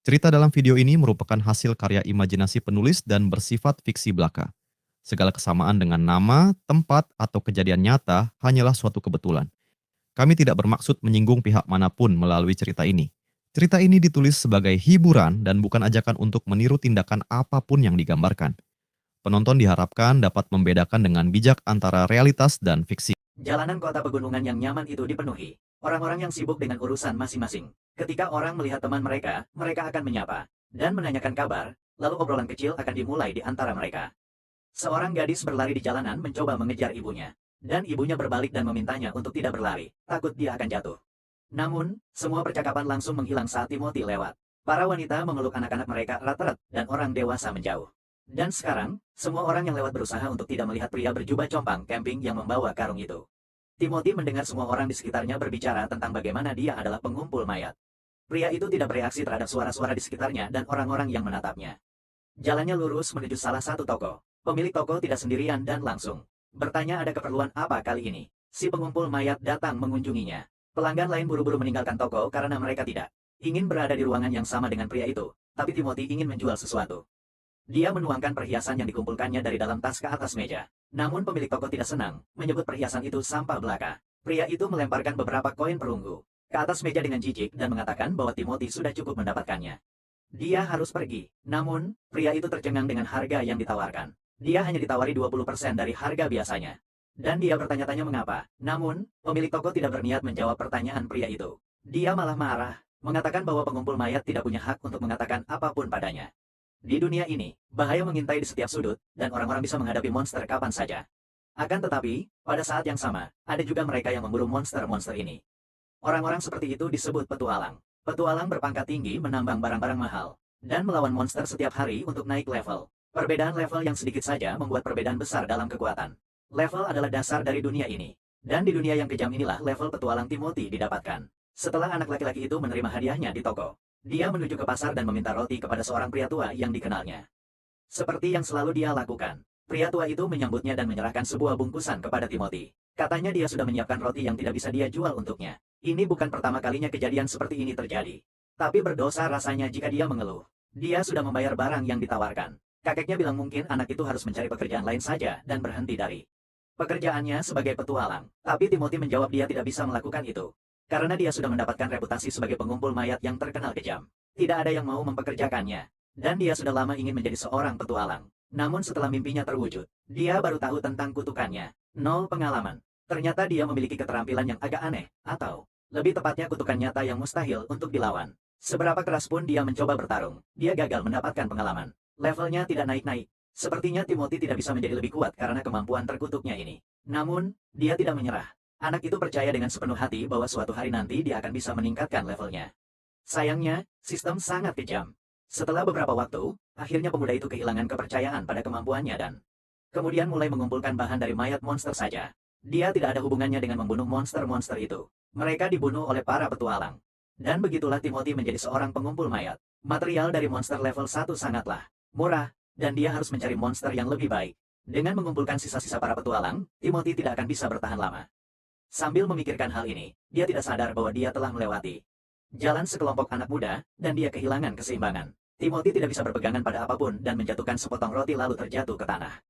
Cerita dalam video ini merupakan hasil karya imajinasi penulis dan bersifat fiksi belaka. Segala kesamaan dengan nama, tempat, atau kejadian nyata hanyalah suatu kebetulan. Kami tidak bermaksud menyinggung pihak manapun melalui cerita ini. Cerita ini ditulis sebagai hiburan dan bukan ajakan untuk meniru tindakan apapun yang digambarkan. Penonton diharapkan dapat membedakan dengan bijak antara realitas dan fiksi. Jalanan kota pegunungan yang nyaman itu dipenuhi. Orang-orang yang sibuk dengan urusan masing-masing. Ketika orang melihat teman mereka, mereka akan menyapa dan menanyakan kabar, lalu obrolan kecil akan dimulai di antara mereka. Seorang gadis berlari di jalanan mencoba mengejar ibunya. Dan ibunya berbalik dan memintanya untuk tidak berlari, takut dia akan jatuh. Namun, semua percakapan langsung menghilang saat Timothy lewat. Para wanita memeluk anak-anak mereka erat-erat dan orang dewasa menjauh. Dan sekarang, semua orang yang lewat berusaha untuk tidak melihat pria berjubah compang camping yang membawa karung itu. Timothy mendengar semua orang di sekitarnya berbicara tentang bagaimana dia adalah pengumpul mayat. Pria itu tidak bereaksi terhadap suara-suara di sekitarnya dan orang-orang yang menatapnya. Jalannya lurus menuju salah satu toko. Pemilik toko tidak sendirian dan langsung bertanya ada keperluan apa kali ini. Si pengumpul mayat datang mengunjunginya. Pelanggan lain buru-buru meninggalkan toko karena mereka tidak ingin berada di ruangan yang sama dengan pria itu. Tapi Timothy ingin menjual sesuatu. Dia menuangkan perhiasan yang dikumpulkannya dari dalam tas ke atas meja. Namun pemilik toko tidak senang, menyebut perhiasan itu sampah belaka. Pria itu melemparkan beberapa koin perunggu ke atas meja dengan jijik dan mengatakan bahwa Timothy sudah cukup mendapatkannya. Dia harus pergi. Namun, pria itu tercengang dengan harga yang ditawarkan. Dia hanya ditawari 20% dari harga biasanya. Dan dia bertanya-tanya mengapa. Namun, pemilik toko tidak berniat menjawab pertanyaan pria itu. Dia malah marah, mengatakan bahwa pengumpul mayat tidak punya hak untuk mengatakan apapun padanya. Di dunia ini, bahaya mengintai di setiap sudut, dan orang-orang bisa menghadapi monster kapan saja. Akan tetapi, pada saat yang sama, ada juga mereka yang memburu monster-monster ini. Orang-orang seperti itu disebut petualang. Petualang berpangkat tinggi menambang barang-barang mahal, dan melawan monster setiap hari untuk naik level. Perbedaan level yang sedikit saja membuat perbedaan besar dalam kekuatan. Level adalah dasar dari dunia ini. Dan di dunia yang kejam inilah level petualang Timothy didapatkan. Setelah anak laki-laki itu menerima hadiahnya di toko, dia menuju ke pasar dan meminta roti kepada seorang pria tua yang dikenalnya. Seperti yang selalu dia lakukan, pria tua itu menyambutnya dan menyerahkan sebuah bungkusan kepada Timothy. Katanya dia sudah menyiapkan roti yang tidak bisa dia jual untuknya. Ini bukan pertama kalinya kejadian seperti ini terjadi. Tapi berdosa rasanya jika dia mengeluh. Dia sudah membayar barang yang ditawarkan. Kakeknya bilang mungkin anak itu harus mencari pekerjaan lain saja dan berhenti dari pekerjaannya sebagai petualang. Tapi Timothy menjawab dia tidak bisa melakukan itu. Karena dia sudah mendapatkan reputasi sebagai pengumpul mayat yang terkenal kejam. Tidak ada yang mau mempekerjakannya. Dan dia sudah lama ingin menjadi seorang petualang. Namun setelah mimpinya terwujud, dia baru tahu tentang kutukannya. Nol pengalaman. Ternyata dia memiliki keterampilan yang agak aneh, atau lebih tepatnya kutukan nyata yang mustahil untuk dilawan. Seberapa keras pun dia mencoba bertarung, dia gagal mendapatkan pengalaman. Levelnya tidak naik-naik. Sepertinya Timothy tidak bisa menjadi lebih kuat karena kemampuan terkutuknya ini. Namun, dia tidak menyerah. Anak itu percaya dengan sepenuh hati bahwa suatu hari nanti dia akan bisa meningkatkan levelnya. Sayangnya, sistem sangat kejam. Setelah beberapa waktu, akhirnya pemuda itu kehilangan kepercayaan pada kemampuannya dan kemudian mulai mengumpulkan bahan dari mayat monster saja. Dia tidak ada hubungannya dengan membunuh monster-monster itu. Mereka dibunuh oleh para petualang. Dan begitulah Timothy menjadi seorang pengumpul mayat. Material dari monster level 1 sangatlah murah, dan dia harus mencari monster yang lebih baik. Dengan mengumpulkan sisa-sisa para petualang, Timothy tidak akan bisa bertahan lama. Sambil memikirkan hal ini, dia tidak sadar bahwa dia telah melewati jalan sekelompok anak muda, dan dia kehilangan keseimbangan. Timothy tidak bisa berpegangan pada apapun dan menjatuhkan sepotong roti lalu terjatuh ke tanah.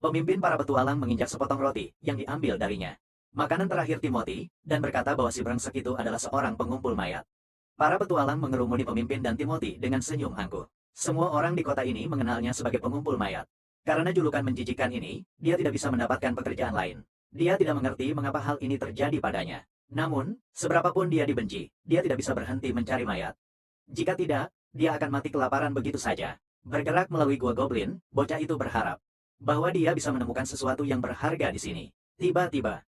Pemimpin para petualang menginjak sepotong roti yang diambil darinya. Makanan terakhir Timothy, dan berkata bahwa si brengsek itu adalah seorang pengumpul mayat. Para petualang mengerumuni pemimpin dan Timothy dengan senyum angkuh. Semua orang di kota ini mengenalnya sebagai pengumpul mayat. Karena julukan menjijikan ini, dia tidak bisa mendapatkan pekerjaan lain. Dia tidak mengerti mengapa hal ini terjadi padanya. Namun, seberapapun dia dibenci, dia tidak bisa berhenti mencari mayat. Jika tidak, dia akan mati kelaparan begitu saja. Bergerak melalui gua goblin, bocah itu berharap bahwa dia bisa menemukan sesuatu yang berharga di sini. Tiba-tiba,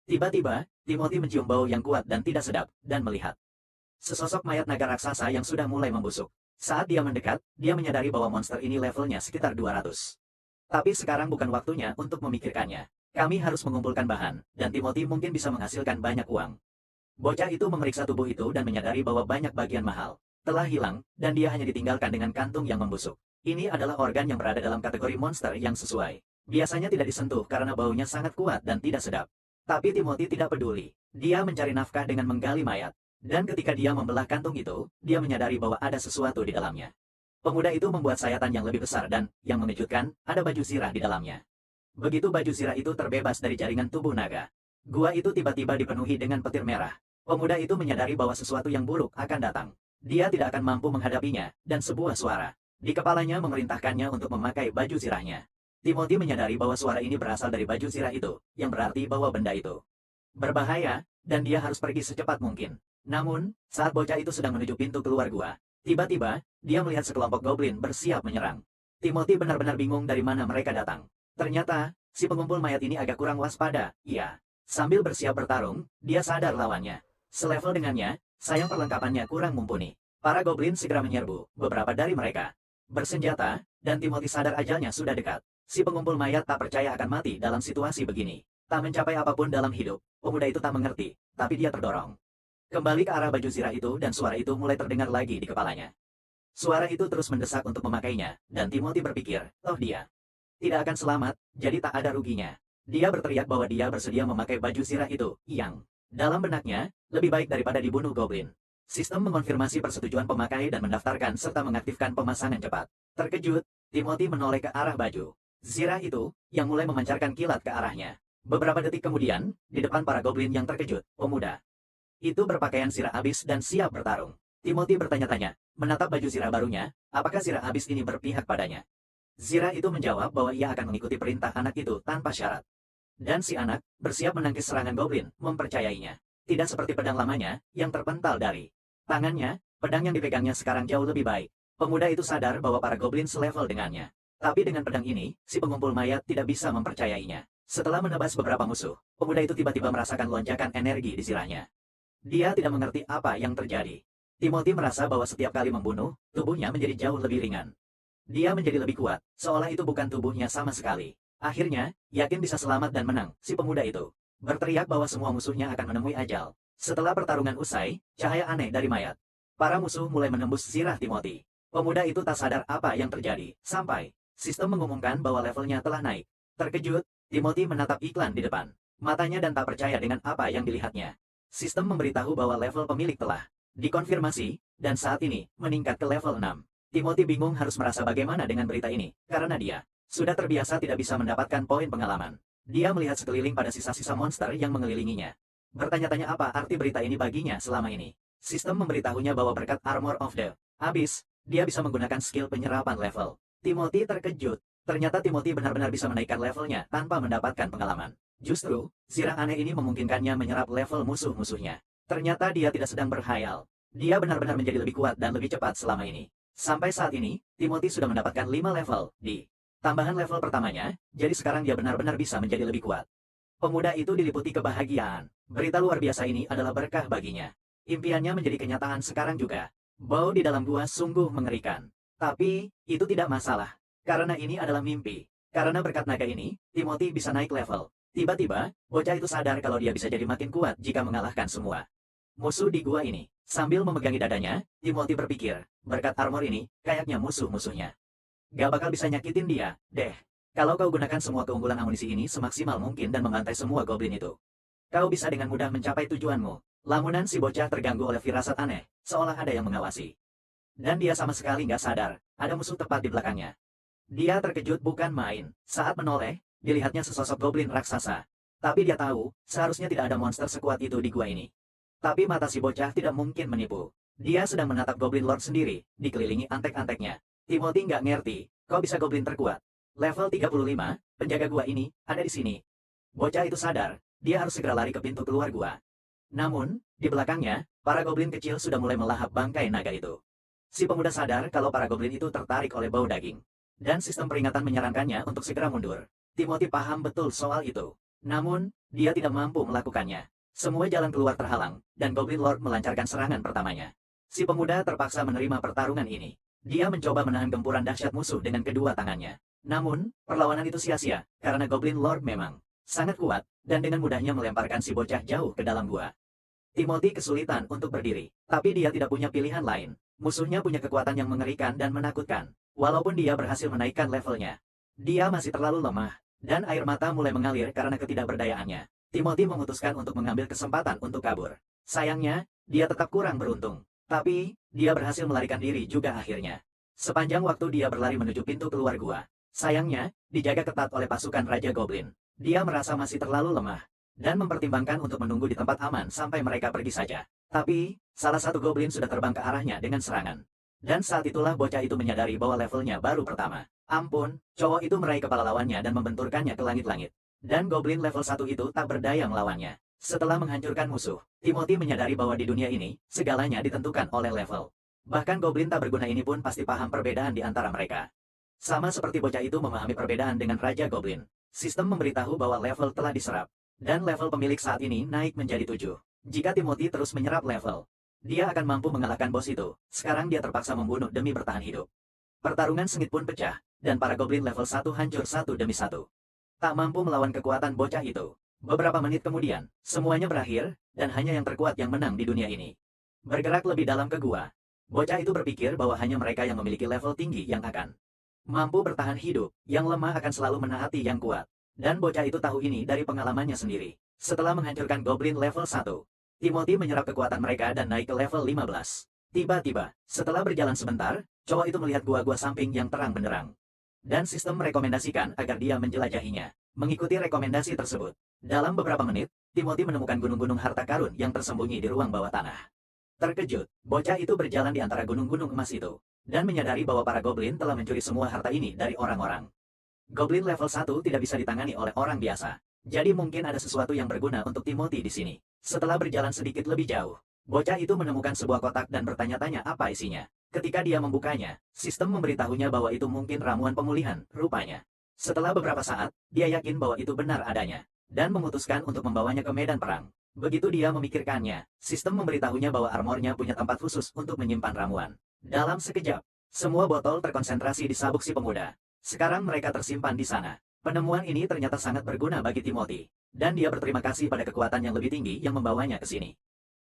Timothy mencium bau yang kuat dan tidak sedap, dan melihat sesosok mayat naga raksasa yang sudah mulai membusuk. Saat dia mendekat, dia menyadari bahwa monster ini levelnya sekitar 200. Tapi sekarang bukan waktunya untuk memikirkannya. Kami harus mengumpulkan bahan, dan Timothy mungkin bisa menghasilkan banyak uang. Bocah itu memeriksa tubuh itu dan menyadari bahwa banyak bagian mahal telah hilang, dan dia hanya ditinggalkan dengan kantung yang membusuk. Ini adalah organ yang berada dalam kategori monster yang sesuai. Biasanya tidak disentuh karena baunya sangat kuat dan tidak sedap. Tapi Timothy tidak peduli. Dia mencari nafkah dengan menggali mayat. Dan ketika dia membelah kantung itu, dia menyadari bahwa ada sesuatu di dalamnya. Pemuda itu membuat sayatan yang lebih besar dan, yang mengejutkan, ada baju zirah di dalamnya. Begitu baju zirah itu terbebas dari jaringan tubuh naga, gua itu tiba-tiba dipenuhi dengan petir merah. Pemuda itu menyadari bahwa sesuatu yang buruk akan datang. Dia tidak akan mampu menghadapinya, dan sebuah suara di kepalanya memerintahkannya untuk memakai baju zirahnya. Timothy menyadari bahwa suara ini berasal dari baju zirah itu, yang berarti bahwa benda itu berbahaya, dan dia harus pergi secepat mungkin. Namun, saat bocah itu sedang menuju pintu keluar gua, tiba-tiba, dia melihat sekelompok goblin bersiap menyerang. Timothy benar-benar bingung dari mana mereka datang. Ternyata, si pengumpul mayat ini agak kurang waspada, iya. Sambil bersiap bertarung, dia sadar lawannya selevel dengannya, sayang perlengkapannya kurang mumpuni. Para goblin segera menyerbu, beberapa dari mereka bersenjata, dan Timothy sadar ajalnya sudah dekat. Si pengumpul mayat tak percaya akan mati dalam situasi begini. Tak mencapai apapun dalam hidup, pemuda itu tak mengerti, tapi dia terdorong kembali ke arah baju zirah itu dan suara itu mulai terdengar lagi di kepalanya. Suara itu terus mendesak untuk memakainya, dan Timothy berpikir, oh dia tidak akan selamat, jadi tak ada ruginya. Dia berteriak bahwa dia bersedia memakai baju zirah itu, yang dalam benaknya, lebih baik daripada dibunuh goblin. Sistem mengonfirmasi persetujuan pemakai dan mendaftarkan serta mengaktifkan pemasangan cepat. Terkejut, Timothy menoleh ke arah baju zirah itu, yang mulai memancarkan kilat ke arahnya. Beberapa detik kemudian, di depan para goblin yang terkejut, pemuda itu berpakaian zirah abis dan siap bertarung. Timothy bertanya-tanya, menatap baju zirah barunya, apakah zirah abis ini berpihak padanya? Zirah itu menjawab bahwa ia akan mengikuti perintah anak itu tanpa syarat. Dan si anak, bersiap menangkis serangan goblin, mempercayainya. Tidak seperti pedang lamanya, yang terpental dari tangannya, pedang yang dipegangnya sekarang jauh lebih baik. Pemuda itu sadar bahwa para goblin selevel dengannya. Tapi dengan pedang ini, si pengumpul mayat tidak bisa mempercayainya. Setelah menebas beberapa musuh, pemuda itu tiba-tiba merasakan lonjakan energi di sirahnya. Dia tidak mengerti apa yang terjadi. Timothy merasa bahwa setiap kali membunuh, tubuhnya menjadi jauh lebih ringan. Dia menjadi lebih kuat, seolah itu bukan tubuhnya sama sekali. Akhirnya, yakin bisa selamat dan menang, si pemuda itu berteriak bahwa semua musuhnya akan menemui ajal. Setelah pertarungan usai, cahaya aneh dari mayat. Para musuh mulai menembus zirah Timothy. Pemuda itu tak sadar apa yang terjadi, sampai sistem mengumumkan bahwa levelnya telah naik. Terkejut, Timothy menatap iklan di depan matanya dan tak percaya dengan apa yang dilihatnya. Sistem memberitahu bahwa level pemilik telah dikonfirmasi, dan saat ini meningkat ke level 6. Timothy bingung harus merasa bagaimana dengan berita ini, karena dia sudah terbiasa tidak bisa mendapatkan poin pengalaman. Dia melihat sekeliling pada sisa-sisa monster yang mengelilinginya. Bertanya-tanya apa arti berita ini baginya selama ini. Sistem memberitahunya bahwa berkat Armor of the Abyss, dia bisa menggunakan skill penyerapan level. Timothy terkejut. Ternyata Timothy benar-benar bisa menaikkan levelnya tanpa mendapatkan pengalaman. Justru, zirah aneh ini memungkinkannya menyerap level musuh-musuhnya. Ternyata dia tidak sedang berhayal. Dia benar-benar menjadi lebih kuat dan lebih cepat selama ini. Sampai saat ini, Timothy sudah mendapatkan 5 level di tambahan level pertamanya, jadi sekarang dia benar-benar bisa menjadi lebih kuat. Pemuda itu diliputi kebahagiaan. Berita luar biasa ini adalah berkah baginya. Impiannya menjadi kenyataan sekarang juga. Bau di dalam gua sungguh mengerikan. Tapi, itu tidak masalah. Karena ini adalah mimpi. Karena berkat naga ini, Timothy bisa naik level. Tiba-tiba, bocah itu sadar kalau dia bisa jadi makin kuat jika mengalahkan semua musuh di gua ini. Sambil memegangi dadanya, Timothy berpikir, berkat armor ini, kayaknya musuh-musuhnya gak bakal bisa nyakitin dia, deh. Kalau kau gunakan semua keunggulan amunisi ini semaksimal mungkin dan membantai semua goblin itu, kau bisa dengan mudah mencapai tujuanmu. Lamunan si bocah terganggu oleh firasat aneh, seolah ada yang mengawasi. Dan dia sama sekali nggak sadar, ada musuh tepat di belakangnya. Dia terkejut bukan main. Saat menoleh, dilihatnya sesosok goblin raksasa. Tapi dia tahu, seharusnya tidak ada monster sekuat itu di gua ini. Tapi mata si bocah tidak mungkin menipu. Dia sedang menatap goblin lord sendiri, dikelilingi antek-anteknya. Timothy nggak ngerti, kok bisa goblin terkuat. Level 35, penjaga gua ini, ada di sini. Bocah itu sadar, dia harus segera lari ke pintu keluar gua. Namun, di belakangnya, para goblin kecil sudah mulai melahap bangkai naga itu. Si pemuda sadar kalau para goblin itu tertarik oleh bau daging. Dan sistem peringatan menyarankannya untuk segera mundur. Timothy paham betul soal itu. Namun, dia tidak mampu melakukannya. Semua jalan keluar terhalang, dan Goblin Lord melancarkan serangan pertamanya. Si pemuda terpaksa menerima pertarungan ini. Dia mencoba menahan gempuran dahsyat musuh dengan kedua tangannya. Namun, perlawanan itu sia-sia, karena Goblin Lord memang sangat kuat, dan dengan mudahnya melemparkan si bocah jauh ke dalam gua. Timothy kesulitan untuk berdiri, tapi dia tidak punya pilihan lain. Musuhnya punya kekuatan yang mengerikan dan menakutkan. Walaupun dia berhasil menaikkan levelnya, dia masih terlalu lemah, dan air mata mulai mengalir karena ketidakberdayaannya. Timothy memutuskan untuk mengambil kesempatan untuk kabur. Sayangnya, dia tetap kurang beruntung. Tapi, dia berhasil melarikan diri juga akhirnya. Sepanjang waktu dia berlari menuju pintu keluar gua. Sayangnya, dijaga ketat oleh pasukan Raja Goblin. Dia merasa masih terlalu lemah, dan mempertimbangkan untuk menunggu di tempat aman sampai mereka pergi saja. Tapi, salah satu Goblin sudah terbang ke arahnya dengan serangan. Dan saat itulah bocah itu menyadari bahwa levelnya baru pertama. Ampun, cowok itu meraih kepala lawannya dan membenturkannya ke langit-langit. Dan Goblin level 1 itu tak berdaya melawannya. Setelah menghancurkan musuh, Timothy menyadari bahwa di dunia ini, segalanya ditentukan oleh level. Bahkan Goblin tak berguna ini pun pasti paham perbedaan di antara mereka. Sama seperti bocah itu memahami perbedaan dengan Raja Goblin. Sistem memberitahu bahwa level telah diserap. Dan level pemilik saat ini naik menjadi 7. Jika Timothy terus menyerap level, dia akan mampu mengalahkan bos itu. Sekarang dia terpaksa membunuh demi bertahan hidup. Pertarungan sengit pun pecah, dan para Goblin level 1 hancur satu demi satu. Tak mampu melawan kekuatan bocah itu. Beberapa menit kemudian, semuanya berakhir, dan hanya yang terkuat yang menang di dunia ini. Bergerak lebih dalam ke gua, bocah itu berpikir bahwa hanya mereka yang memiliki level tinggi yang akan mampu bertahan hidup, yang lemah akan selalu menaati yang kuat. Dan bocah itu tahu ini dari pengalamannya sendiri. Setelah menghancurkan Goblin level 1, Timothy menyerap kekuatan mereka dan naik ke level 15. Tiba-tiba, setelah berjalan sebentar, cowok itu melihat gua-gua samping yang terang benderang. Dan sistem merekomendasikan agar dia menjelajahinya. Mengikuti rekomendasi tersebut, dalam beberapa menit, Timothy menemukan gunung-gunung harta karun yang tersembunyi di ruang bawah tanah. Terkejut, bocah itu berjalan di antara gunung-gunung emas itu, dan menyadari bahwa para goblin telah mencuri semua harta ini dari orang-orang. Goblin level 1 tidak bisa ditangani oleh orang biasa. Jadi mungkin ada sesuatu yang berguna untuk Timothy di sini. Setelah berjalan sedikit lebih jauh, bocah itu menemukan sebuah kotak dan bertanya-tanya apa isinya. Ketika dia membukanya, sistem memberitahunya bahwa itu mungkin ramuan pemulihan, rupanya. Setelah beberapa saat, dia yakin bahwa itu benar adanya, dan memutuskan untuk membawanya ke medan perang. Begitu dia memikirkannya, sistem memberitahunya bahwa armornya punya tempat khusus untuk menyimpan ramuan. Dalam sekejap, semua botol terkonsentrasi di sabuk si pemuda. Sekarang mereka tersimpan di sana. Penemuan ini ternyata sangat berguna bagi Timothy, dan dia berterima kasih pada kekuatan yang lebih tinggi yang membawanya ke sini.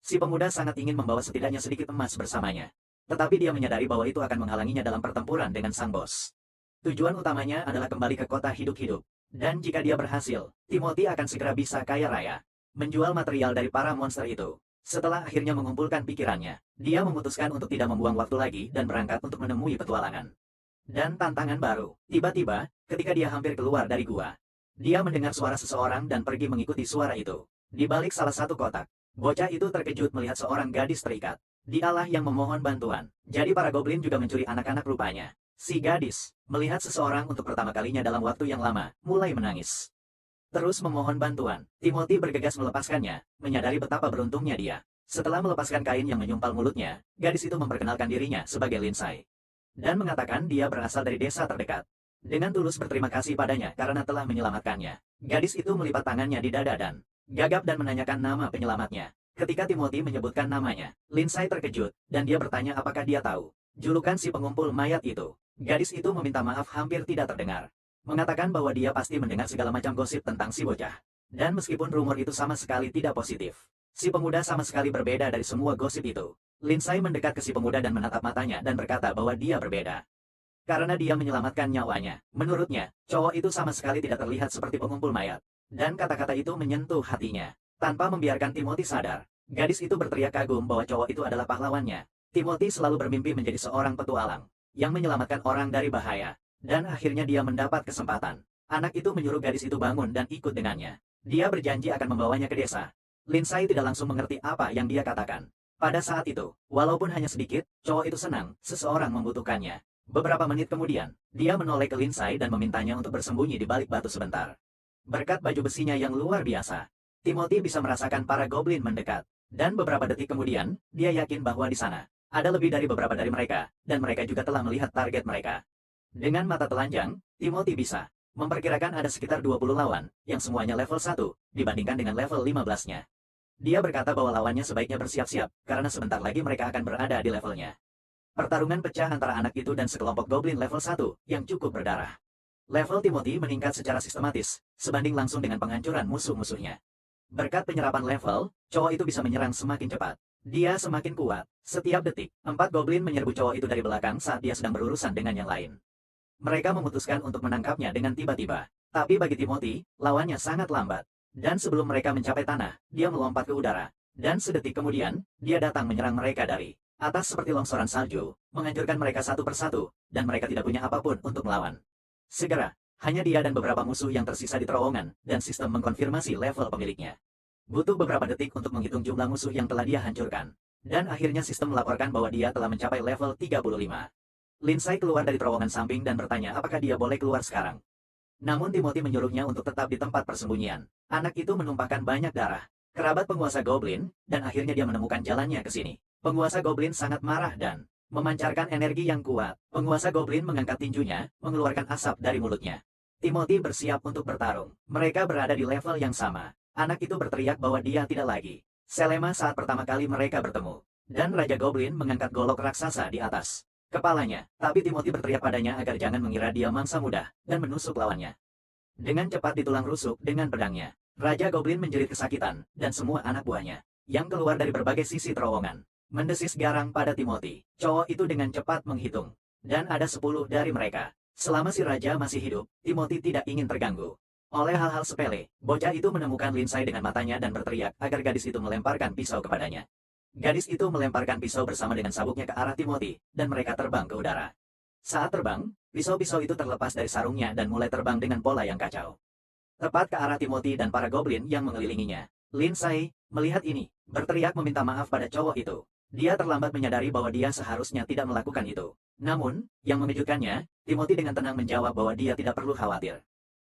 Si pemuda sangat ingin membawa setidaknya sedikit emas bersamanya. Tetapi dia menyadari bahwa itu akan menghalanginya dalam pertempuran dengan sang bos. Tujuan utamanya adalah kembali ke kota hidup-hidup. Dan jika dia berhasil, Timothy akan segera bisa kaya raya. Menjual material dari para monster itu. Setelah akhirnya mengumpulkan pikirannya, dia memutuskan untuk tidak membuang waktu lagi dan berangkat untuk menemui petualangan. Dan tantangan baru. Tiba-tiba, ketika dia hampir keluar dari gua, dia mendengar suara seseorang dan pergi mengikuti suara itu. Di balik salah satu kotak, bocah itu terkejut melihat seorang gadis terikat. Dialah yang memohon bantuan. Jadi para goblin juga mencuri anak-anak rupanya. Si gadis, melihat seseorang untuk pertama kalinya dalam waktu yang lama, mulai menangis. Terus memohon bantuan. Timothy bergegas melepaskannya, menyadari betapa beruntungnya dia. Setelah melepaskan kain yang menyumpal mulutnya, gadis itu memperkenalkan dirinya sebagai Lindsay. Dan mengatakan dia berasal dari desa terdekat. Dengan tulus berterima kasih padanya karena telah menyelamatkannya. Gadis itu melipat tangannya di dada dan gagap dan menanyakan nama penyelamatnya. Ketika Timothy menyebutkan namanya, Lindsay terkejut, dan dia bertanya apakah dia tahu julukan si pengumpul mayat itu. Gadis itu meminta maaf hampir tidak terdengar. Mengatakan bahwa dia pasti mendengar segala macam gosip tentang si bocah. Dan meskipun rumor itu sama sekali tidak positif, si pemuda sama sekali berbeda dari semua gosip itu. Lindsay mendekat ke si pemuda dan menatap matanya dan berkata bahwa dia berbeda. Karena dia menyelamatkan nyawanya. Menurutnya, cowok itu sama sekali tidak terlihat seperti pengumpul mayat. Dan kata-kata itu menyentuh hatinya. Tanpa membiarkan Timothy sadar, gadis itu berteriak kagum bahwa cowok itu adalah pahlawannya. Timothy selalu bermimpi menjadi seorang petualang yang menyelamatkan orang dari bahaya. Dan akhirnya dia mendapat kesempatan. Anak itu menyuruh gadis itu bangun dan ikut dengannya. Dia berjanji akan membawanya ke desa. Lindsay tidak langsung mengerti apa yang dia katakan. Pada saat itu, walaupun hanya sedikit, cowok itu senang, seseorang membutuhkannya. Beberapa menit kemudian, dia menoleh ke Lindsay dan memintanya untuk bersembunyi di balik batu sebentar. Berkat baju besinya yang luar biasa, Timothy bisa merasakan para goblin mendekat. Dan beberapa detik kemudian, dia yakin bahwa di sana, ada lebih dari beberapa dari mereka, dan mereka juga telah melihat target mereka. Dengan mata telanjang, Timothy bisa memperkirakan ada sekitar 20 lawan, yang semuanya level 1, dibandingkan dengan level 15-nya. Dia berkata bahwa lawannya sebaiknya bersiap-siap, karena sebentar lagi mereka akan berada di levelnya. Pertarungan pecah antara anak itu dan sekelompok goblin level 1, yang cukup berdarah. Level Timothy meningkat secara sistematis, sebanding langsung dengan penghancuran musuh-musuhnya. Berkat penyerapan level, cowok itu bisa menyerang semakin cepat. Dia semakin kuat. Setiap detik, 4 goblin menyerbu cowok itu dari belakang saat dia sedang berurusan dengan yang lain. Mereka memutuskan untuk menangkapnya dengan tiba-tiba. Tapi bagi Timothy, lawannya sangat lambat. Dan sebelum mereka mencapai tanah, dia melompat ke udara. Dan sedetik kemudian, dia datang menyerang mereka dari Atas seperti longsoran salju, menghancurkan mereka satu persatu, dan mereka tidak punya apapun untuk melawan. Segera, hanya dia dan beberapa musuh yang tersisa di terowongan, dan sistem mengkonfirmasi level pemiliknya. Butuh beberapa detik untuk menghitung jumlah musuh yang telah dia hancurkan. Dan akhirnya sistem melaporkan bahwa dia telah mencapai level 35. Lindsay keluar dari terowongan samping dan bertanya apakah dia boleh keluar sekarang. Namun Timothy menyuruhnya untuk tetap di tempat persembunyian. Anak itu menumpahkan banyak darah. Kerabat penguasa Goblin, dan akhirnya dia menemukan jalannya ke sini. Penguasa Goblin sangat marah dan memancarkan energi yang kuat. Penguasa Goblin mengangkat tinjunya, mengeluarkan asap dari mulutnya. Timothy bersiap untuk bertarung. Mereka berada di level yang sama. Anak itu berteriak bahwa dia tidak lagi Selema saat pertama kali mereka bertemu. Dan Raja Goblin mengangkat golok raksasa di atas kepalanya. Tapi Timothy berteriak padanya agar jangan mengira dia mangsa mudah, dan menusuk lawannya. Dengan cepat ditulang rusuk dengan pedangnya. Raja Goblin menjerit kesakitan, dan semua anak buahnya, yang keluar dari berbagai sisi terowongan, mendesis garang pada Timothy. Cowok itu dengan cepat menghitung. Dan ada 10 dari mereka. Selama si Raja masih hidup, Timothy tidak ingin terganggu oleh hal-hal sepele. Bocah itu menemukan Lindsay dengan matanya dan berteriak agar gadis itu melemparkan pisau kepadanya. Gadis itu melemparkan pisau bersama dengan sabuknya ke arah Timothy, dan mereka terbang ke udara. Saat terbang, pisau-pisau itu terlepas dari sarungnya dan mulai terbang dengan pola yang kacau. Tepat ke arah Timothy dan para goblin yang mengelilinginya. Lindsay, melihat ini, berteriak meminta maaf pada cowok itu. Dia terlambat menyadari bahwa dia seharusnya tidak melakukan itu. Namun, yang mengejutkannya, Timothy dengan tenang menjawab bahwa dia tidak perlu khawatir.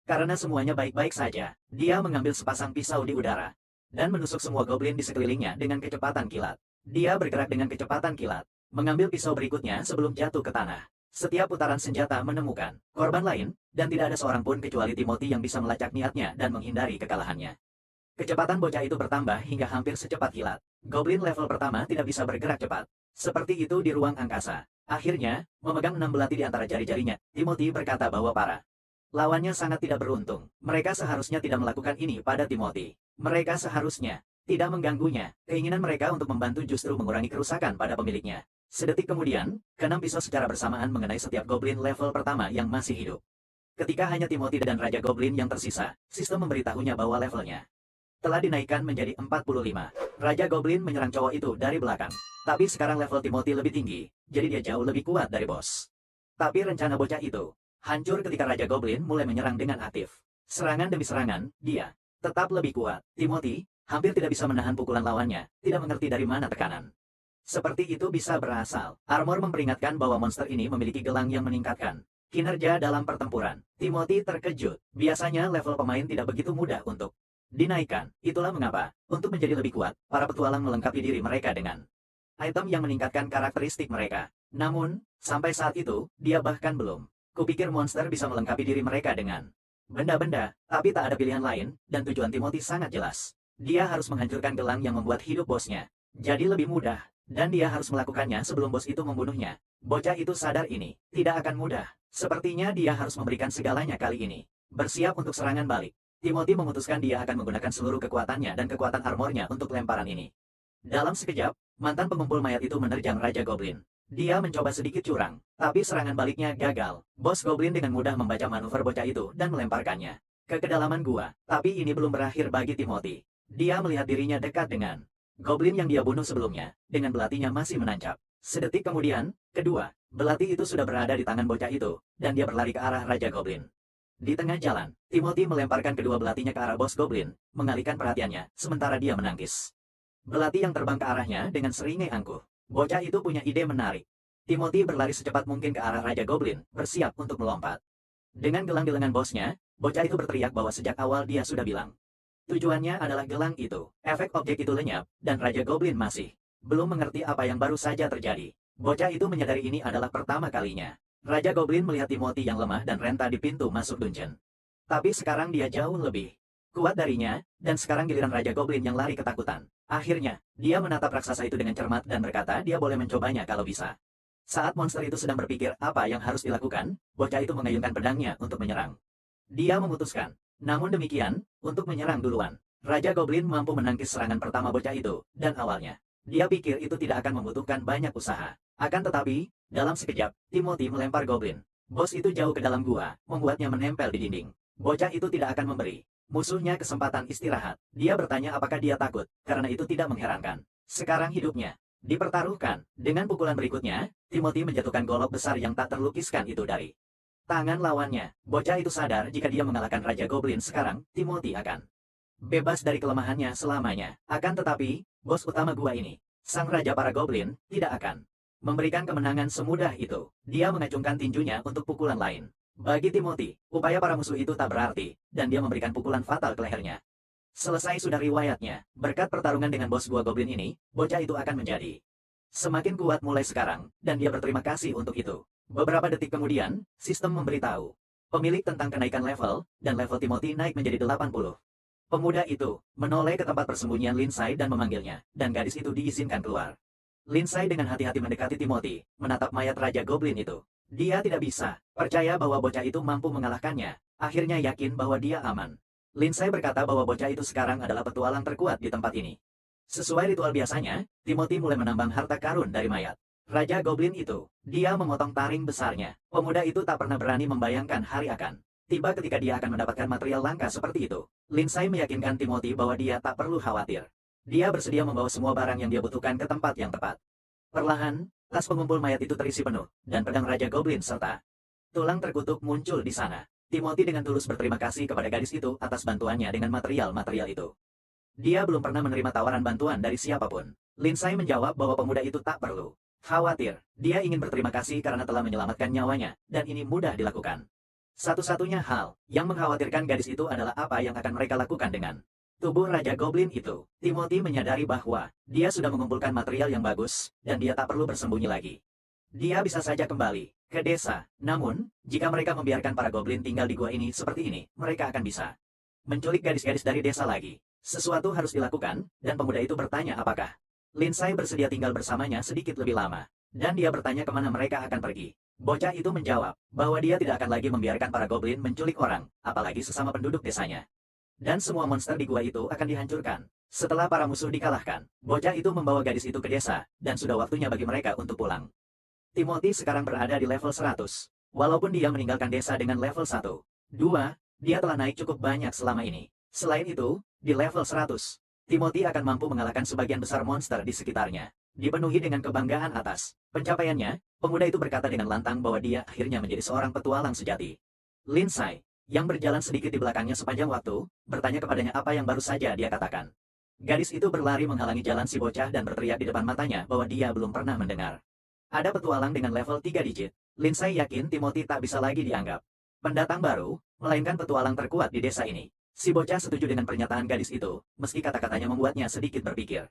Karena semuanya baik-baik saja, dia mengambil sepasang pisau di udara dan menusuk semua goblin di sekelilingnya dengan kecepatan kilat. Dia bergerak dengan kecepatan kilat, mengambil pisau berikutnya sebelum jatuh ke tanah. Setiap putaran senjata menemukan korban lain, dan tidak ada seorang pun kecuali Timothy yang bisa melacak niatnya dan menghindari kekalahannya. Kecepatan bocah itu bertambah hingga hampir secepat kilat. Goblin level pertama tidak bisa bergerak cepat. Seperti itu di ruang angkasa. Akhirnya, memegang 6 belati di antara jari-jarinya, Timothy berkata bahwa para lawannya sangat tidak beruntung. Mereka seharusnya tidak melakukan ini pada Timothy. Mereka seharusnya tidak mengganggunya. Keinginan mereka untuk membantu justru mengurangi kerusakan pada pemiliknya. Sedetik kemudian, keenam pisau secara bersamaan mengenai setiap goblin level pertama yang masih hidup. Ketika hanya Timothy dan Raja Goblin yang tersisa, sistem memberitahunya bahwa levelnya telah dinaikkan menjadi 45. Raja Goblin menyerang cowok itu dari belakang. Tapi sekarang level Timothy lebih tinggi, jadi dia jauh lebih kuat dari bos. Tapi rencana bocah itu hancur ketika Raja Goblin mulai menyerang dengan aktif. Serangan demi serangan, dia tetap lebih kuat. Timothy hampir tidak bisa menahan pukulan lawannya, tidak mengerti dari mana tekanan seperti itu bisa berasal. Armor memperingatkan bahwa monster ini memiliki gelang yang meningkatkan kinerja dalam pertempuran. Timothy terkejut. Biasanya level pemain tidak begitu mudah untuk dinaikkan. Itulah mengapa, untuk menjadi lebih kuat, para petualang melengkapi diri mereka dengan item yang meningkatkan karakteristik mereka. Namun, sampai saat itu, dia bahkan belum. Kupikir monster bisa melengkapi diri mereka dengan benda-benda, tapi tak ada pilihan lain, dan tujuan Timothy sangat jelas. Dia harus menghancurkan gelang yang membuat hidup bosnya jadi lebih mudah, dan dia harus melakukannya sebelum bos itu membunuhnya. Bocah itu sadar ini tidak akan mudah. Sepertinya dia harus memberikan segalanya kali ini. Bersiap untuk serangan balik. Timothy memutuskan dia akan menggunakan seluruh kekuatannya dan kekuatan armornya untuk lemparan ini. Dalam sekejap, mantan pengumpul mayat itu menerjang Raja Goblin. Dia mencoba sedikit curang, tapi serangan baliknya gagal. Bos Goblin dengan mudah membaca manuver bocah itu dan melemparkannya ke kedalaman gua. Tapi ini belum berakhir bagi Timothy. Dia melihat dirinya dekat dengan Goblin yang dia bunuh sebelumnya, dengan belatinya masih menancap. Sedetik kemudian, kedua belati itu sudah berada di tangan bocah itu, dan dia berlari ke arah Raja Goblin. Di tengah jalan, Timothy melemparkan kedua belatinya ke arah bos Goblin, mengalihkan perhatiannya, sementara dia menangkis belati yang terbang ke arahnya dengan seringai angkuh. Bocah itu punya ide menarik. Timothy berlari secepat mungkin ke arah Raja Goblin, bersiap untuk melompat. Dengan gelang di lengan bosnya, bocah itu berteriak bahwa sejak awal dia sudah bilang tujuannya adalah gelang itu. Efek objek itu lenyap, dan Raja Goblin masih belum mengerti apa yang baru saja terjadi. Bocah itu menyadari ini adalah pertama kalinya. Raja Goblin melihat Timothy yang lemah dan renta di pintu masuk dungeon. Tapi sekarang dia jauh lebih kuat darinya, dan sekarang giliran Raja Goblin yang lari ketakutan. Akhirnya, dia menatap raksasa itu dengan cermat dan berkata dia boleh mencobanya kalau bisa. Saat monster itu sedang berpikir apa yang harus dilakukan, bocah itu mengayunkan pedangnya untuk menyerang. Dia memutuskan, namun demikian, untuk menyerang duluan. Raja Goblin mampu menangkis serangan pertama bocah itu, dan awalnya, dia pikir itu tidak akan membutuhkan banyak usaha. Akan tetapi, dalam sekejap, Timothy melempar Goblin. Bos itu jauh ke dalam gua, membuatnya menempel di dinding. Bocah itu tidak akan memberi musuhnya kesempatan istirahat. Dia bertanya apakah dia takut, karena itu tidak mengherankan. Sekarang hidupnya Dipertaruhkan, dengan pukulan berikutnya, Timothy menjatuhkan golok besar yang tak terlukiskan itu dari tangan lawannya. Bocah itu sadar jika dia mengalahkan Raja Goblin sekarang, Timothy akan bebas dari kelemahannya selamanya. Akan tetapi, bos utama gua ini, sang Raja para Goblin, tidak akan memberikan kemenangan semudah itu. Dia mengacungkan tinjunya untuk pukulan lain. Bagi Timothy, upaya para musuh itu tak berarti, dan dia memberikan pukulan fatal ke lehernya. Selesai sudah riwayatnya, berkat pertarungan dengan bos gua Goblin ini, bocah itu akan menjadi semakin kuat mulai sekarang, dan dia berterima kasih untuk itu. Beberapa detik kemudian, sistem memberitahu pemilik tentang kenaikan level, dan level Timothy naik menjadi 80. Pemuda itu menoleh ke tempat persembunyian Lindsay dan memanggilnya, dan gadis itu diizinkan keluar. Lindsay dengan hati-hati mendekati Timothy, menatap mayat Raja Goblin itu. Dia tidak bisa percaya bahwa bocah itu mampu mengalahkannya, akhirnya yakin bahwa dia aman. Lindsay berkata bahwa bocah itu sekarang adalah petualang terkuat di tempat ini. Sesuai ritual biasanya, Timothy mulai menambang harta karun dari mayat Raja Goblin itu. Dia memotong taring besarnya. Pemuda itu tak pernah berani membayangkan hari akan tiba ketika dia akan mendapatkan material langka seperti itu. Lindsay meyakinkan Timothy bahwa dia tak perlu khawatir. Dia bersedia membawa semua barang yang dia butuhkan ke tempat yang tepat. Perlahan, tas pengumpul mayat itu terisi penuh, dan pedang Raja Goblin serta tulang terkutuk muncul di sana. Timothy dengan tulus berterima kasih kepada gadis itu atas bantuannya dengan material-material itu. Dia belum pernah menerima tawaran bantuan dari siapapun. Lindsay menjawab bahwa pemuda itu tak perlu khawatir. Dia ingin berterima kasih karena telah menyelamatkan nyawanya, dan ini mudah dilakukan. Satu-satunya hal yang mengkhawatirkan gadis itu adalah apa yang akan mereka lakukan dengan tubuh Raja Goblin itu. Timothy menyadari bahwa dia sudah mengumpulkan material yang bagus, dan dia tak perlu bersembunyi lagi. Dia bisa saja kembali ke desa. Namun, jika mereka membiarkan para goblin tinggal di gua ini seperti ini, mereka akan bisa menculik gadis-gadis dari desa lagi. Sesuatu harus dilakukan, dan pemuda itu bertanya apakah Lindsay bersedia tinggal bersamanya sedikit lebih lama. Dan dia bertanya kemana mereka akan pergi. Bocah itu menjawab bahwa dia tidak akan lagi membiarkan para goblin menculik orang, apalagi sesama penduduk desanya. Dan semua monster di gua itu akan dihancurkan. Setelah para musuh dikalahkan, bocah itu membawa gadis itu ke desa, dan sudah waktunya bagi mereka untuk pulang. Timothy sekarang berada di level 100. Walaupun dia meninggalkan desa dengan level 1, 2, dia telah naik cukup banyak selama ini. Selain itu, di level 100, Timothy akan mampu mengalahkan sebagian besar monster di sekitarnya. Dipenuhi dengan kebanggaan atas pencapaiannya, pemuda itu berkata dengan lantang bahwa dia akhirnya menjadi seorang petualang sejati. Lindsay, yang berjalan sedikit di belakangnya sepanjang waktu, bertanya kepadanya apa yang baru saja dia katakan. Gadis itu berlari menghalangi jalan si bocah dan berteriak di depan matanya bahwa dia belum pernah mendengar ada petualang dengan level 3 digit. Lindsay yakin Timothy tak bisa lagi dianggap pendatang baru, melainkan petualang terkuat di desa ini. Si bocah setuju dengan pernyataan gadis itu, meski kata-katanya membuatnya sedikit berpikir.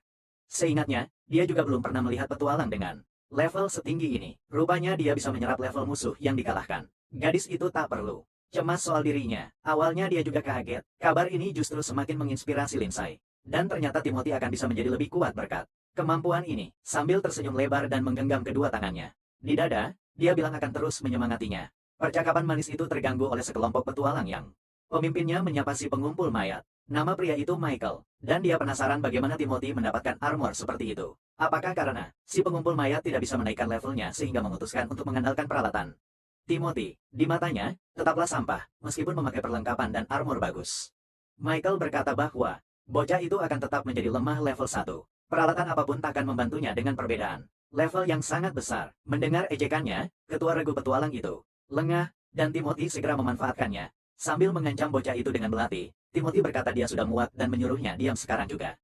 Seingatnya, dia juga belum pernah melihat petualang dengan level setinggi ini. Rupanya dia bisa menyerap level musuh yang dikalahkan. Gadis itu tak perlu cemas soal dirinya. Awalnya dia juga kaget. Kabar ini justru semakin menginspirasi Lindsay. Dan ternyata Timothy akan bisa menjadi lebih kuat berkat kemampuan ini. Sambil tersenyum lebar dan menggenggam kedua tangannya di dada, dia bilang akan terus menyemangatinya. Percakapan manis itu terganggu oleh sekelompok petualang yang pemimpinnya menyapa si pengumpul mayat. Nama pria itu Michael, dan dia penasaran bagaimana Timothy mendapatkan armor seperti itu. Apakah karena si pengumpul mayat tidak bisa menaikkan levelnya sehingga memutuskan untuk mengandalkan peralatan? Timothy, di matanya, tetaplah sampah, meskipun memakai perlengkapan dan armor bagus. Michael berkata bahwa bocah itu akan tetap menjadi lemah level 1. Peralatan apapun takkan membantunya dengan perbedaan level yang sangat besar. Mendengar ejekannya, ketua regu petualang itu lengah, dan Timothy segera memanfaatkannya. Sambil mengancam bocah itu dengan belati, Timothy berkata dia sudah muak dan menyuruhnya diam sekarang juga.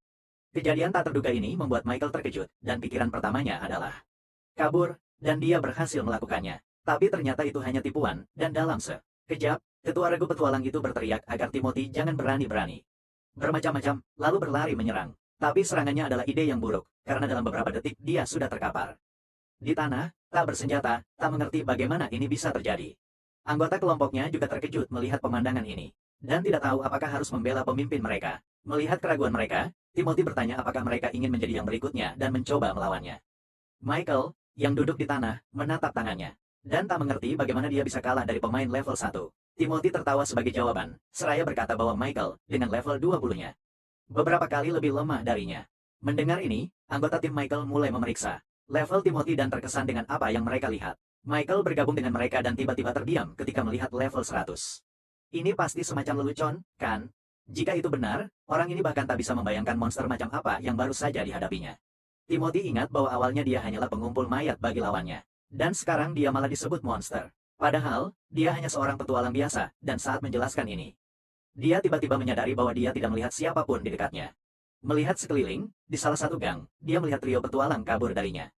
Kejadian tak terduga ini membuat Michael terkejut, dan pikiran pertamanya adalah kabur, dan dia berhasil melakukannya. Tapi ternyata itu hanya tipuan, dan dalam sekejap, ketua regu petualang itu berteriak agar Timothy jangan berani-berani bermacam-macam, lalu berlari menyerang. Tapi serangannya adalah ide yang buruk, karena dalam beberapa detik dia sudah terkapar di tanah, tak bersenjata, tak mengerti bagaimana ini bisa terjadi. Anggota kelompoknya juga terkejut melihat pemandangan ini, dan tidak tahu apakah harus membela pemimpin mereka. Melihat keraguan mereka, Timothy bertanya apakah mereka ingin menjadi yang berikutnya dan mencoba melawannya. Michael, yang duduk di tanah, menatap tangannya, dan tak mengerti bagaimana dia bisa kalah dari pemain level 1. Timothy tertawa sebagai jawaban, seraya berkata bahwa Michael, dengan level 20-nya, beberapa kali lebih lemah darinya. Mendengar ini, anggota tim Michael mulai memeriksa level Timothy dan terkesan dengan apa yang mereka lihat. Michael bergabung dengan mereka dan tiba-tiba terdiam ketika melihat level 100. Ini pasti semacam lelucon, kan? Jika itu benar, orang ini bahkan tak bisa membayangkan monster macam apa yang baru saja dihadapinya. Timothy ingat bahwa awalnya dia hanyalah pengumpul mayat bagi lawannya. Dan sekarang dia malah disebut monster. Padahal, dia hanya seorang petualang biasa, dan saat menjelaskan ini, dia tiba-tiba menyadari bahwa dia tidak melihat siapapun di dekatnya. Melihat sekeliling, di salah satu gang, dia melihat trio petualang kabur darinya.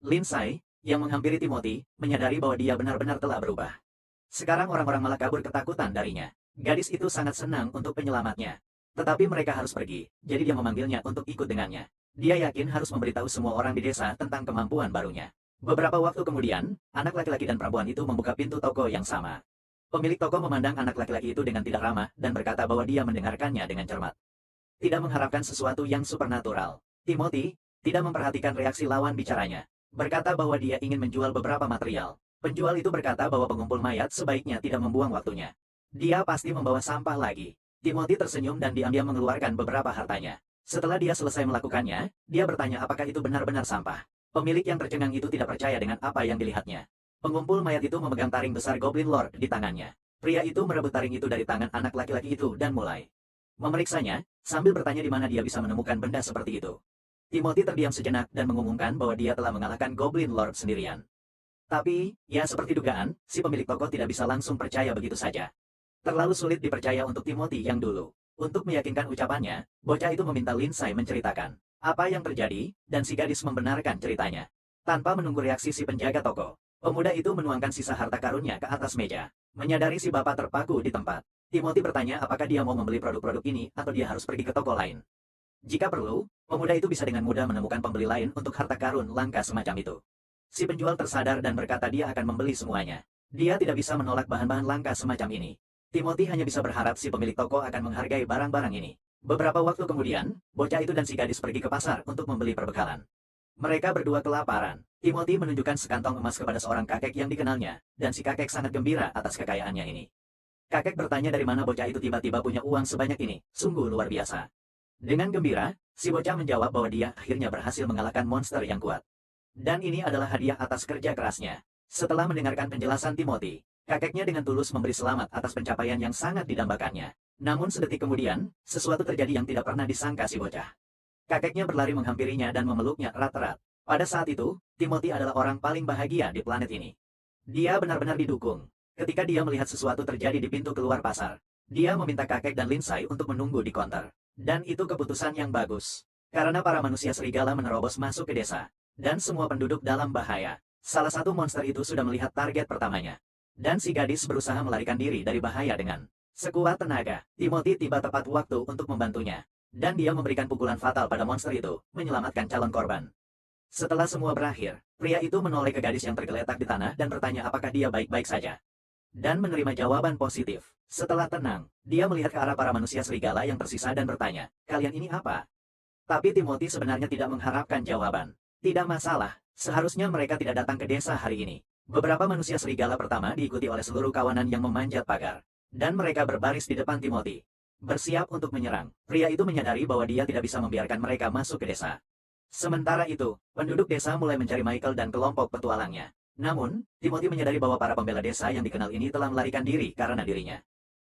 Lindsay, yang menghampiri Timothy, menyadari bahwa dia benar-benar telah berubah. Sekarang orang-orang malah kabur ketakutan darinya. Gadis itu sangat senang untuk penyelamatnya. Tetapi mereka harus pergi, jadi dia memanggilnya untuk ikut dengannya. Dia yakin harus memberitahu semua orang di desa tentang kemampuan barunya. Beberapa waktu kemudian, anak laki-laki dan perempuan itu membuka pintu toko yang sama. Pemilik toko memandang anak laki-laki itu dengan tidak ramah dan berkata bahwa dia mendengarkannya dengan cermat. Tidak mengharapkan sesuatu yang supernatural. Timothy tidak memperhatikan reaksi lawan bicaranya. Berkata bahwa dia ingin menjual beberapa material. Penjual itu berkata bahwa pengumpul mayat sebaiknya tidak membuang waktunya. Dia pasti membawa sampah lagi. Timothy tersenyum dan diam-diam mengeluarkan beberapa hartanya. Setelah dia selesai melakukannya, dia bertanya apakah itu benar-benar sampah. Pemilik yang tercengang itu tidak percaya dengan apa yang dilihatnya. Pengumpul mayat itu memegang taring besar Goblin Lord di tangannya. Pria itu merebut taring itu dari tangan anak laki-laki itu dan mulai memeriksanya, sambil bertanya di mana dia bisa menemukan benda seperti itu. Timothy terdiam sejenak dan mengumumkan bahwa dia telah mengalahkan Goblin Lord sendirian. Tapi, ya seperti dugaan, si pemilik toko tidak bisa langsung percaya begitu saja. Terlalu sulit dipercaya untuk Timothy yang dulu. Untuk meyakinkan ucapannya, bocah itu meminta Lindsay menceritakan apa yang terjadi, dan si gadis membenarkan ceritanya. Tanpa menunggu reaksi si penjaga toko, pemuda itu menuangkan sisa harta karunnya ke atas meja. Menyadari si bapak terpaku di tempat, Timothy bertanya apakah dia mau membeli produk-produk ini atau dia harus pergi ke toko lain. Jika perlu, pemuda itu bisa dengan mudah menemukan pembeli lain untuk harta karun langka semacam itu. Si penjual tersadar dan berkata dia akan membeli semuanya. Dia tidak bisa menolak bahan-bahan langka semacam ini. Timothy hanya bisa berharap si pemilik toko akan menghargai barang-barang ini. Beberapa waktu kemudian, bocah itu dan si gadis pergi ke pasar untuk membeli perbekalan. Mereka berdua kelaparan. Timothy menunjukkan sekantong emas kepada seorang kakek yang dikenalnya, dan si kakek sangat gembira atas kekayaannya ini. Kakek bertanya dari mana bocah itu tiba-tiba punya uang sebanyak ini, sungguh luar biasa. Dengan gembira, si bocah menjawab bahwa dia akhirnya berhasil mengalahkan monster yang kuat. Dan ini adalah hadiah atas kerja kerasnya. Setelah mendengarkan penjelasan Timothy, kakeknya dengan tulus memberi selamat atas pencapaian yang sangat didambakannya. Namun sedetik kemudian, sesuatu terjadi yang tidak pernah disangka si bocah. Kakeknya berlari menghampirinya dan memeluknya erat-erat. Pada saat itu, Timothy adalah orang paling bahagia di planet ini. Dia benar-benar didukung. Ketika dia melihat sesuatu terjadi di pintu keluar pasar, dia meminta kakek dan Lindsay untuk menunggu di konter. Dan itu keputusan yang bagus. Karena para manusia serigala menerobos masuk ke desa. Dan semua penduduk dalam bahaya. Salah satu monster itu sudah melihat target pertamanya. Dan si gadis berusaha melarikan diri dari bahaya dengan sekuat tenaga. Timothy tiba tepat waktu untuk membantunya. Dan dia memberikan pukulan fatal pada monster itu, menyelamatkan calon korban. Setelah semua berakhir, pria itu menoleh ke gadis yang tergeletak di tanah dan bertanya apakah dia baik-baik saja. Dan menerima jawaban positif. Setelah tenang, dia melihat ke arah para manusia serigala yang tersisa dan bertanya, kalian ini apa? Tapi Timothy sebenarnya tidak mengharapkan jawaban. Tidak masalah, seharusnya mereka tidak datang ke desa hari ini. Beberapa manusia serigala pertama diikuti oleh seluruh kawanan yang memanjat pagar. Dan mereka berbaris di depan Timothy. Bersiap untuk menyerang. Pria itu menyadari bahwa dia tidak bisa membiarkan mereka masuk ke desa. Sementara itu, penduduk desa mulai mencari Michael dan kelompok petualangnya. Namun, Timothy menyadari bahwa para pembela desa yang dikenal ini telah melarikan diri karena dirinya.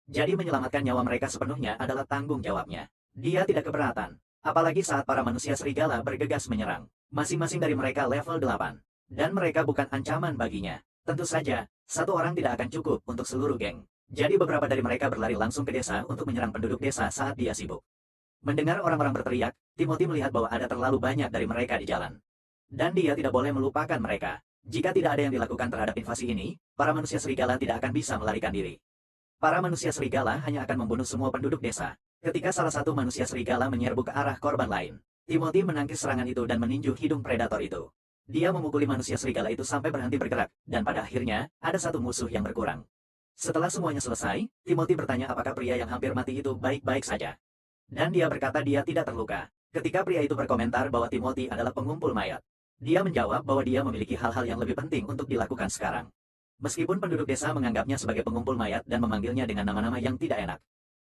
Jadi menyelamatkan nyawa mereka sepenuhnya adalah tanggung jawabnya. Dia tidak keberatan. Apalagi saat para manusia serigala bergegas menyerang. Masing-masing dari mereka level 8. Dan mereka bukan ancaman baginya. Tentu saja, satu orang tidak akan cukup untuk seluruh geng. Jadi beberapa dari mereka berlari langsung ke desa untuk menyerang penduduk desa saat dia sibuk. Mendengar orang-orang berteriak, Timothy melihat bahwa ada terlalu banyak dari mereka di jalan. Dan dia tidak boleh melupakan mereka. Jika tidak ada yang dilakukan terhadap invasi ini, para manusia serigala tidak akan bisa melarikan diri. Para manusia serigala hanya akan membunuh semua penduduk desa. Ketika salah satu manusia serigala menyerbu ke arah korban lain, Timothy menangkis serangan itu dan meninju hidung predator itu. Dia memukuli manusia serigala itu sampai berhenti bergerak, dan pada akhirnya, ada satu musuh yang berkurang. Setelah semuanya selesai, Timothy bertanya apakah pria yang hampir mati itu baik-baik saja. Dan dia berkata dia tidak terluka. Ketika pria itu berkomentar bahwa Timothy adalah pengumpul mayat, dia menjawab bahwa dia memiliki hal-hal yang lebih penting untuk dilakukan sekarang. Meskipun penduduk desa menganggapnya sebagai pengumpul mayat dan memanggilnya dengan nama-nama yang tidak enak,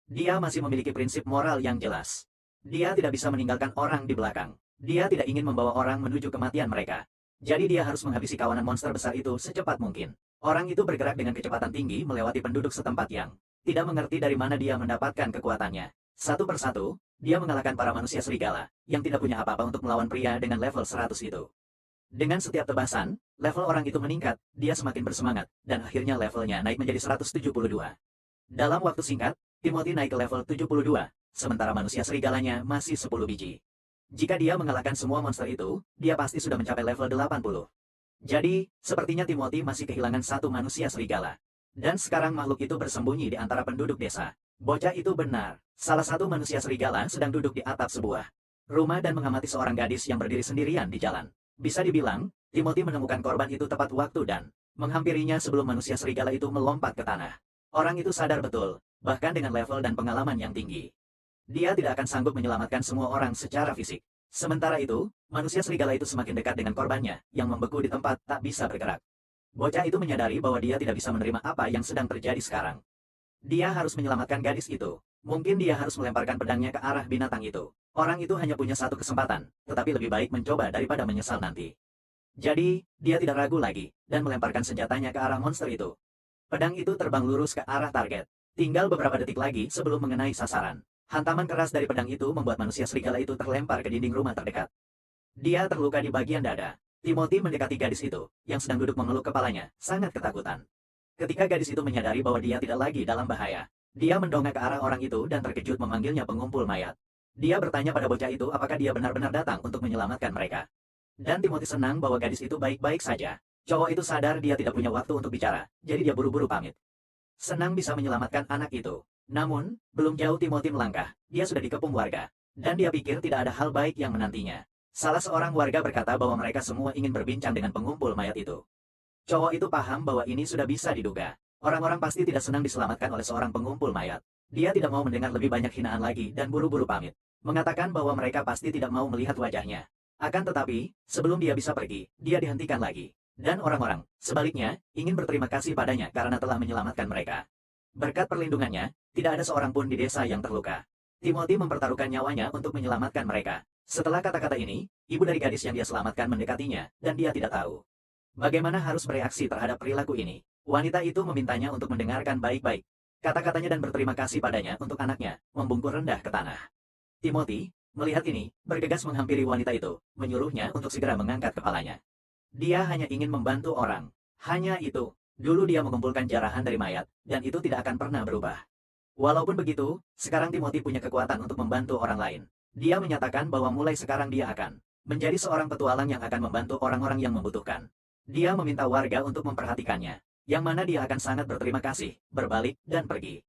dia masih memiliki prinsip moral yang jelas. Dia tidak bisa meninggalkan orang di belakang. Dia tidak ingin membawa orang menuju kematian mereka. Jadi dia harus menghabisi kawanan monster besar itu secepat mungkin. Orang itu bergerak dengan kecepatan tinggi melewati penduduk setempat yang tidak mengerti dari mana dia mendapatkan kekuatannya. Satu persatu, dia mengalahkan para manusia serigala, yang tidak punya apa-apa untuk melawan pria dengan level 100 itu. Dengan setiap tebasan, level orang itu meningkat, dia semakin bersemangat, dan akhirnya levelnya naik menjadi 172. Dalam waktu singkat, Timothy naik ke level 72, sementara manusia serigalanya masih 10 biji. Jika dia mengalahkan semua monster itu, dia pasti sudah mencapai level 80. Jadi, sepertinya Timothy masih kehilangan satu manusia serigala. Dan sekarang makhluk itu bersembunyi di antara penduduk desa. Bocah itu benar. Salah satu manusia serigala sedang duduk di atap sebuah rumah dan mengamati seorang gadis yang berdiri sendirian di jalan. Bisa dibilang, Timothy menemukan korban itu tepat waktu dan menghampirinya sebelum manusia serigala itu melompat ke tanah. Orang itu sadar betul, bahkan dengan level dan pengalaman yang tinggi. Dia tidak akan sanggup menyelamatkan semua orang secara fisik. Sementara itu, manusia serigala itu semakin dekat dengan korbannya, yang membeku di tempat tak bisa bergerak. Bocah itu menyadari bahwa dia tidak bisa menerima apa yang sedang terjadi sekarang. Dia harus menyelamatkan gadis itu. Mungkin dia harus melemparkan pedangnya ke arah binatang itu. Orang itu hanya punya satu kesempatan, tetapi lebih baik mencoba daripada menyesal nanti. Jadi, dia tidak ragu lagi, dan melemparkan senjatanya ke arah monster itu. Pedang itu terbang lurus ke arah target. Tinggal beberapa detik lagi sebelum mengenai sasaran. Hantaman keras dari pedang itu membuat manusia serigala itu terlempar ke dinding rumah terdekat. Dia terluka di bagian dada. Timothy mendekati gadis itu, yang sedang duduk mengeluk kepalanya, sangat ketakutan. Ketika gadis itu menyadari bahwa dia tidak lagi dalam bahaya, dia mendongak ke arah orang itu dan terkejut memanggilnya pengumpul mayat. Dia bertanya pada bocah itu apakah dia benar-benar datang untuk menyelamatkan mereka. Dan Timothy senang bahwa gadis itu baik-baik saja. Cowok itu sadar dia tidak punya waktu untuk bicara, jadi dia buru-buru pamit. Senang bisa menyelamatkan anak itu. Namun, belum jauh Timothy melangkah, dia sudah dikepung warga. Dan dia pikir tidak ada hal baik yang menantinya. Salah seorang warga berkata bahwa mereka semua ingin berbincang dengan pengumpul mayat itu. Cowok itu paham bahwa ini sudah bisa diduga. Orang-orang pasti tidak senang diselamatkan oleh seorang pengumpul mayat. Dia tidak mau mendengar lebih banyak hinaan lagi dan buru-buru pamit. Mengatakan bahwa mereka pasti tidak mau melihat wajahnya. Akan tetapi, sebelum dia bisa pergi, dia dihentikan lagi. Dan orang-orang, sebaliknya, ingin berterima kasih padanya karena telah menyelamatkan mereka. Berkat perlindungannya, tidak ada seorang pun di desa yang terluka. Timothy mempertaruhkan nyawanya untuk menyelamatkan mereka. Setelah kata-kata ini, ibu dari gadis yang dia selamatkan mendekatinya, dan dia tidak tahu bagaimana harus bereaksi terhadap perilaku ini. Wanita itu memintanya untuk mendengarkan baik-baik kata-katanya dan berterima kasih padanya untuk anaknya, membungkuk rendah ke tanah. Timothy, melihat ini, bergegas menghampiri wanita itu, menyuruhnya untuk segera mengangkat kepalanya. Dia hanya ingin membantu orang. Hanya itu. Dulu dia mengumpulkan jarahan dari mayat, dan itu tidak akan pernah berubah. Walaupun begitu, sekarang Timothy punya kekuatan untuk membantu orang lain. Dia menyatakan bahwa mulai sekarang dia akan menjadi seorang petualang yang akan membantu orang-orang yang membutuhkan. Dia meminta warga untuk memperhatikannya, yang mana dia akan sangat berterima kasih, berbalik, dan pergi.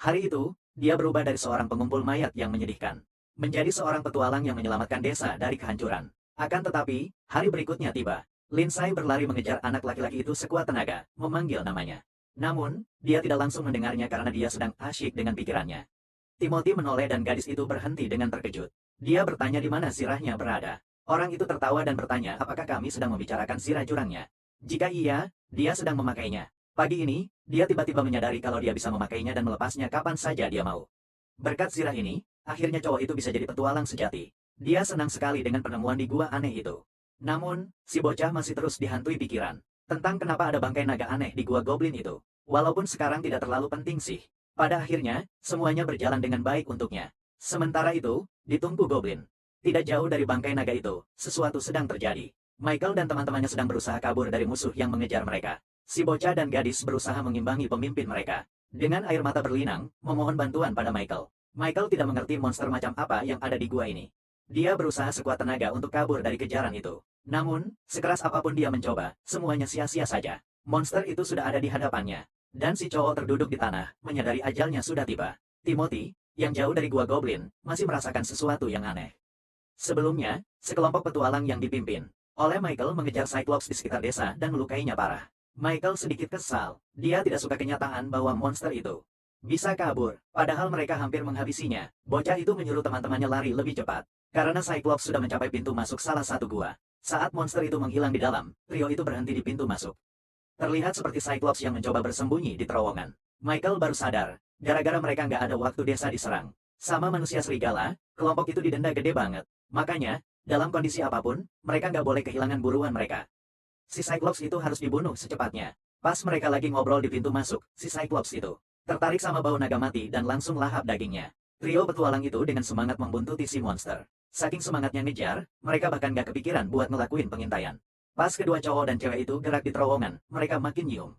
Hari itu, dia berubah dari seorang pengumpul mayat yang menyedihkan, menjadi seorang petualang yang menyelamatkan desa dari kehancuran. Akan tetapi, hari berikutnya tiba. Lindsay berlari mengejar anak laki-laki itu sekuat tenaga, memanggil namanya. Namun, dia tidak langsung mendengarnya karena dia sedang asyik dengan pikirannya. Timothy menoleh dan gadis itu berhenti dengan terkejut. Dia bertanya di mana sirahnya berada. Orang itu tertawa dan bertanya apakah kami sedang membicarakan sirah jurangnya. Jika iya, dia sedang memakainya. Pagi ini, dia tiba-tiba menyadari kalau dia bisa memakainya dan melepasnya kapan saja dia mau. Berkat sirah ini, akhirnya cowok itu bisa jadi petualang sejati. Dia senang sekali dengan penemuan di gua aneh itu. Namun, si bocah masih terus dihantui pikiran tentang kenapa ada bangkai naga aneh di gua goblin itu. Walaupun sekarang tidak terlalu penting sih. Pada akhirnya, semuanya berjalan dengan baik untuknya. Sementara itu, di Tungku Goblin, tidak jauh dari bangkai naga itu, sesuatu sedang terjadi. Michael dan teman-temannya sedang berusaha kabur dari musuh yang mengejar mereka. Si bocah dan gadis berusaha mengimbangi pemimpin mereka. Dengan air mata berlinang, memohon bantuan pada Michael. Michael tidak mengerti monster macam apa yang ada di gua ini. Dia berusaha sekuat tenaga untuk kabur dari kejaran itu. Namun, sekeras apapun dia mencoba, semuanya sia-sia saja. Monster itu sudah ada di hadapannya. Dan si cowok terduduk di tanah, menyadari ajalnya sudah tiba. Timothy, yang jauh dari gua goblin, masih merasakan sesuatu yang aneh. Sebelumnya, sekelompok petualang yang dipimpin oleh Michael mengejar Cyclops di sekitar desa dan melukainya parah. Michael sedikit kesal. Dia tidak suka kenyataan bahwa monster itu bisa kabur, padahal mereka hampir menghabisinya. Bocah itu menyuruh teman-temannya lari lebih cepat, karena Cyclops sudah mencapai pintu masuk salah satu gua. Saat monster itu menghilang di dalam, trio itu berhenti di pintu masuk. Terlihat seperti Cyclops yang mencoba bersembunyi di terowongan. Michael baru sadar, gara-gara mereka nggak ada waktu desa diserang. Sama manusia serigala, kelompok itu didenda gede banget. Makanya, dalam kondisi apapun, mereka nggak boleh kehilangan buruan mereka. Si Cyclops itu harus dibunuh secepatnya. Pas mereka lagi ngobrol di pintu masuk, si Cyclops itu tertarik sama bau naga mati dan langsung lahap dagingnya. Trio petualang itu dengan semangat membuntuti si monster. Saking semangatnya ngejar, mereka bahkan gak kepikiran buat ngelakuin pengintaian. Pas kedua cowok dan cewek itu gerak di terowongan, mereka makin nyium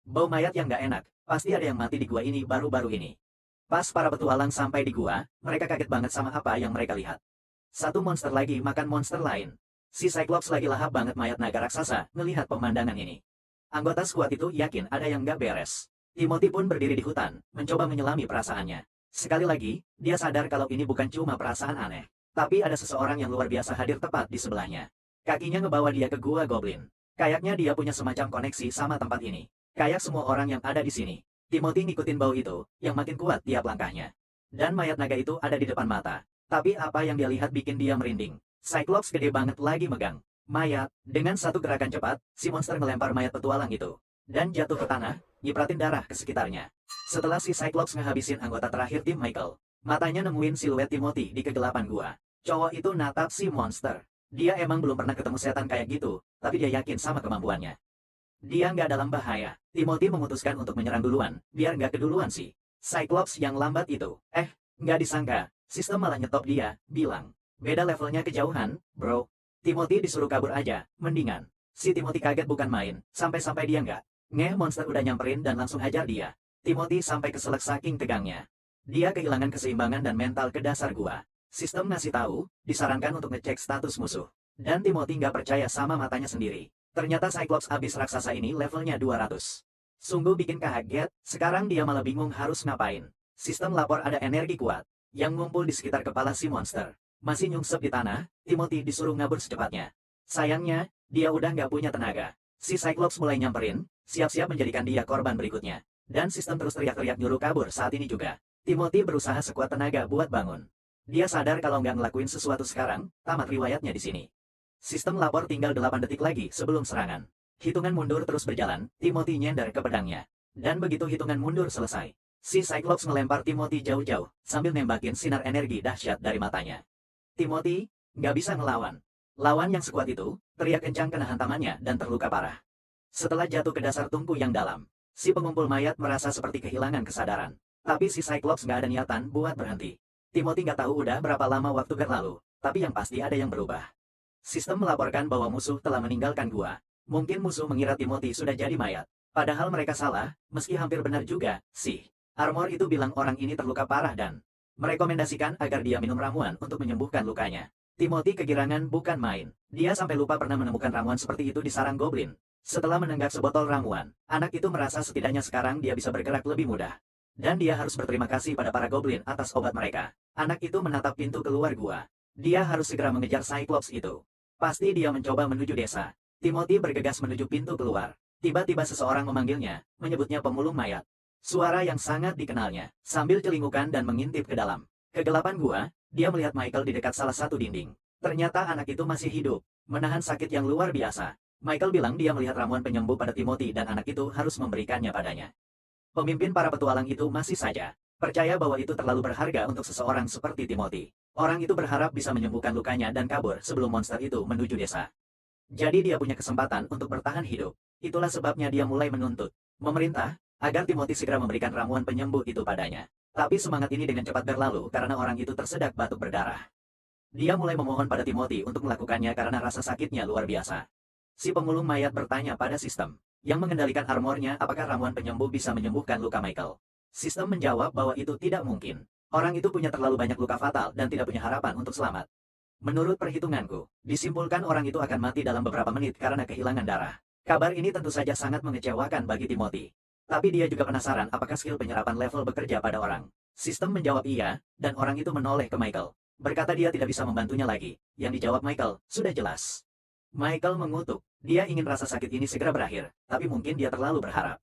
bau mayat yang gak enak. Pasti ada yang mati di gua ini baru-baru ini. Pas para petualang sampai di gua, mereka kaget banget sama apa yang mereka lihat. Satu monster lagi makan monster lain. Si Cyclops lagi lahap banget mayat naga raksasa ngelihat pemandangan ini. Anggota skuad itu yakin ada yang gak beres. Timothy pun berdiri di hutan, mencoba menyelami perasaannya. Sekali lagi, dia sadar kalau ini bukan cuma perasaan aneh. Tapi ada seseorang yang luar biasa hadir tepat di sebelahnya. Kakinya ngebawa dia ke gua goblin. Kayaknya dia punya semacam koneksi sama tempat ini. Kayak semua orang yang ada di sini. Timothy ngikutin bau itu, yang makin kuat tiap langkahnya. Dan mayat naga itu ada di depan mata. Tapi apa yang dia lihat bikin dia merinding. Cyclops gede banget lagi megang mayat. Dengan satu gerakan cepat, si monster ngelempar mayat petualang itu. Dan jatuh ke tanah, nyipratin darah ke sekitarnya. Setelah si Cyclops ngehabisin anggota terakhir tim Michael, matanya nemuin siluet Timothy di kegelapan gua. Cowok itu natap si monster. Dia emang belum pernah ketemu setan kayak gitu, tapi dia yakin sama kemampuannya. Dia nggak dalam bahaya. Timothy memutuskan untuk menyerang duluan, biar nggak keduluan sih. Cyclops yang lambat itu. Nggak disangka, sistem malah nyetop dia, bilang. Beda levelnya kejauhan, bro. Timothy disuruh kabur aja, mendingan. Si Timothy kaget bukan main, sampai-sampai dia nggak. Monster udah nyamperin dan langsung hajar dia. Timothy sampai keselak saking tegangnya. Dia kehilangan keseimbangan dan mental ke dasar gua. Sistem ngasih tahu, disarankan untuk ngecek status musuh. Dan Timothy nggak percaya sama matanya sendiri. Ternyata Cyclops abis raksasa ini levelnya 200. Sungguh bikin kaget, sekarang dia malah bingung harus ngapain. Sistem lapor ada energi kuat, yang ngumpul di sekitar kepala si monster. Masih nyungsep di tanah, Timothy disuruh ngabur secepatnya. Sayangnya, dia udah nggak punya tenaga. Si Cyclops mulai nyamperin, siap-siap menjadikan dia korban berikutnya. Dan sistem terus teriak-teriak nyuruh kabur saat ini juga. Timothy berusaha sekuat tenaga buat bangun. Dia sadar kalau nggak ngelakuin sesuatu sekarang, tamat riwayatnya di sini. Sistem lapor tinggal 8 detik lagi sebelum serangan. Hitungan mundur terus berjalan, Timothy nyender ke pedangnya. Dan begitu hitungan mundur selesai, si Cyclops ngelempar Timothy jauh-jauh, sambil nembakin sinar energi dahsyat dari matanya. Timothy nggak bisa ngelawan. Lawan yang sekuat itu, teriak kencang kena hantamannya dan terluka parah. Setelah jatuh ke dasar tungku yang dalam, si pengumpul mayat merasa seperti kehilangan kesadaran. Tapi si Cyclops nggak ada niatan buat berhenti. Timothy nggak tahu udah berapa lama waktu berlalu, tapi yang pasti ada yang berubah. Sistem melaporkan bahwa musuh telah meninggalkan gua. Mungkin musuh mengira Timothy sudah jadi mayat. Padahal mereka salah, meski hampir benar juga, sih. Armor itu bilang orang ini terluka parah dan merekomendasikan agar dia minum ramuan untuk menyembuhkan lukanya. Timothy kegirangan bukan main. Dia sampai lupa pernah menemukan ramuan seperti itu di sarang goblin. Setelah menenggak sebotol ramuan, anak itu merasa setidaknya sekarang dia bisa bergerak lebih mudah. Dan dia harus berterima kasih pada para goblin atas obat mereka. Anak itu menatap pintu keluar gua. Dia harus segera mengejar Cyclops itu. Pasti dia mencoba menuju desa. Timothy bergegas menuju pintu keluar. Tiba-tiba seseorang memanggilnya, menyebutnya pemulung mayat. Suara yang sangat dikenalnya, sambil celingukan dan mengintip ke dalam kegelapan gua, dia melihat Michael di dekat salah satu dinding. Ternyata anak itu masih hidup, menahan sakit yang luar biasa. Michael bilang dia melihat ramuan penyembuh pada Timothy dan anak itu harus memberikannya padanya. Pemimpin para petualang itu masih saja percaya bahwa itu terlalu berharga untuk seseorang seperti Timothy. Orang itu berharap bisa menyembuhkan lukanya dan kabur sebelum monster itu menuju desa. Jadi dia punya kesempatan untuk bertahan hidup. Itulah sebabnya dia mulai menuntut pemerintah agar Timothy segera memberikan ramuan penyembuh itu padanya. Tapi semangat ini dengan cepat berlalu karena orang itu tersedak batuk berdarah. Dia mulai memohon pada Timothy untuk melakukannya karena rasa sakitnya luar biasa. Si pemulung mayat bertanya pada sistem yang mengendalikan armornya apakah ramuan penyembuh bisa menyembuhkan luka Michael. Sistem menjawab bahwa itu tidak mungkin. Orang itu punya terlalu banyak luka fatal dan tidak punya harapan untuk selamat. Menurut perhitunganku, disimpulkan orang itu akan mati dalam beberapa menit karena kehilangan darah. Kabar ini tentu saja sangat mengecewakan bagi Timothy. Tapi dia juga penasaran apakah skill penyerapan level bekerja pada orang. Sistem menjawab iya, dan orang itu menoleh ke Michael. Berkata dia tidak bisa membantunya lagi. Yang dijawab Michael, sudah jelas. Michael mengutuk. Dia ingin rasa sakit ini segera berakhir, tapi mungkin dia terlalu berharap.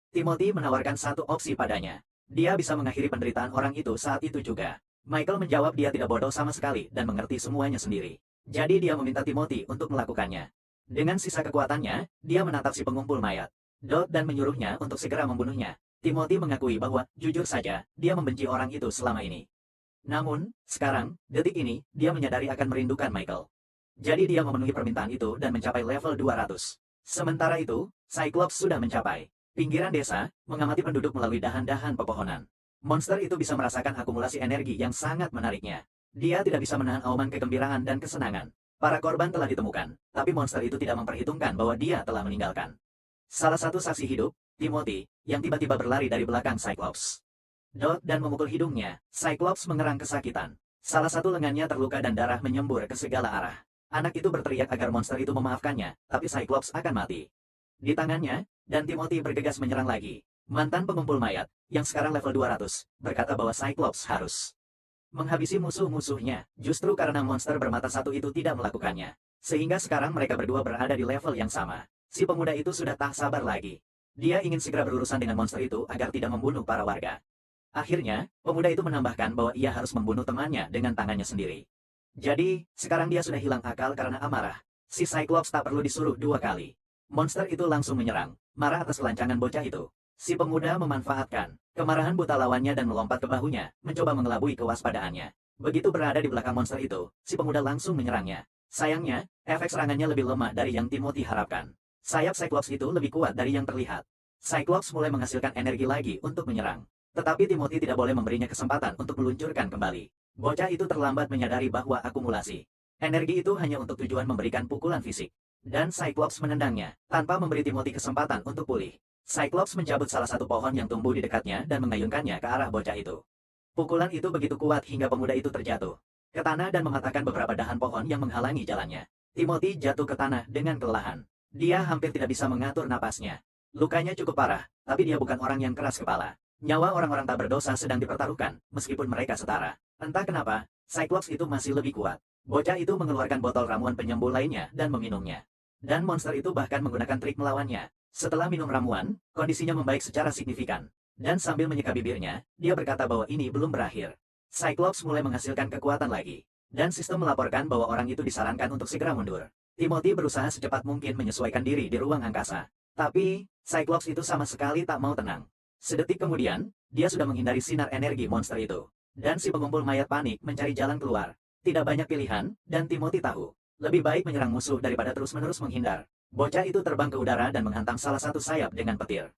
Timothy menawarkan satu opsi padanya. Dia bisa mengakhiri penderitaan orang itu saat itu juga. Michael menjawab dia tidak bodoh sama sekali dan mengerti semuanya sendiri. Jadi dia meminta Timothy untuk melakukannya. Dengan sisa kekuatannya, dia menatap si pengumpul mayat dan menyuruhnya untuk segera membunuhnya. Timothy mengakui bahwa, jujur saja, dia membenci orang itu selama ini. Namun, sekarang, detik ini, dia menyadari akan merindukan Michael. Jadi dia memenuhi permintaan itu dan mencapai level 200. Sementara itu, Cyclops sudah mencapai pinggiran desa, mengamati penduduk melalui dahan-dahan pepohonan. Monster itu bisa merasakan akumulasi energi yang sangat menariknya. Dia tidak bisa menahan auman kegembiraan dan kesenangan. Para korban telah ditemukan, tapi monster itu tidak memperhitungkan bahwa dia telah meninggalkan. Salah satu saksi hidup, Timothy, yang tiba-tiba berlari dari belakang Cyclops. Dot dan memukul hidungnya, Cyclops mengerang kesakitan. Salah satu lengannya terluka dan darah menyembur ke segala arah. Anak itu berteriak agar monster itu memaafkannya, tapi Cyclops akan mati. Di tangannya, dan Timothy bergegas menyerang lagi. Mantan pengumpul mayat, yang sekarang level 200, berkata bahwa Cyclops harus menghabisi musuh-musuhnya, justru karena monster bermata satu itu tidak melakukannya. Sehingga sekarang mereka berdua berada di level yang sama. Si pemuda itu sudah tak sabar lagi. Dia ingin segera berurusan dengan monster itu agar tidak membunuh para warga. Akhirnya, pemuda itu menambahkan bahwa ia harus membunuh temannya dengan tangannya sendiri. Jadi, sekarang dia sudah hilang akal karena amarah. Si Cyclops tak perlu disuruh 2 kali. Monster itu langsung menyerang, marah atas kelancangan bocah itu. Si pemuda memanfaatkan kemarahan buta lawannya dan melompat ke bahunya, mencoba mengelabui kewaspadaannya. Begitu berada di belakang monster itu, si pemuda langsung menyerangnya. Sayangnya, efek serangannya lebih lemah dari yang Timothy harapkan. Sayap Cyclops itu lebih kuat dari yang terlihat. Cyclops mulai menghasilkan energi lagi untuk menyerang. Tetapi Timothy tidak boleh memberinya kesempatan untuk meluncurkan kembali. Bocah itu terlambat menyadari bahwa akumulasi energi itu hanya untuk tujuan memberikan pukulan fisik. Dan Cyclops menendangnya, tanpa memberi Timothy kesempatan untuk pulih. Cyclops mencabut salah satu pohon yang tumbuh di dekatnya dan mengayunkannya ke arah bocah itu. Pukulan itu begitu kuat hingga pemuda itu terjatuh ke tanah dan mematahkan beberapa dahan pohon yang menghalangi jalannya. Timothy jatuh ke tanah dengan kelelahan. Dia hampir tidak bisa mengatur napasnya. Lukanya cukup parah, tapi dia bukan orang yang keras kepala. Nyawa orang-orang tak berdosa sedang dipertaruhkan, meskipun mereka setara. Entah kenapa, Cyclops itu masih lebih kuat. Bocah itu mengeluarkan botol ramuan penyembuh lainnya dan meminumnya. Dan monster itu bahkan menggunakan trik melawannya. Setelah minum ramuan, kondisinya membaik secara signifikan. Dan sambil menyeka bibirnya, dia berkata bahwa ini belum berakhir. Cyclops mulai menghasilkan kekuatan lagi. Dan sistem melaporkan bahwa orang itu disarankan untuk segera mundur. Timothy berusaha secepat mungkin menyesuaikan diri di ruang angkasa. Tapi, Cyclops itu sama sekali tak mau tenang. Sedetik kemudian, dia sudah menghindari sinar energi monster itu. Dan si pengumpul mayat panik mencari jalan keluar. Tidak banyak pilihan, dan Timothy tahu. Lebih baik menyerang musuh daripada terus-menerus menghindar. Bocah itu terbang ke udara dan menghantam salah satu sayap dengan petir.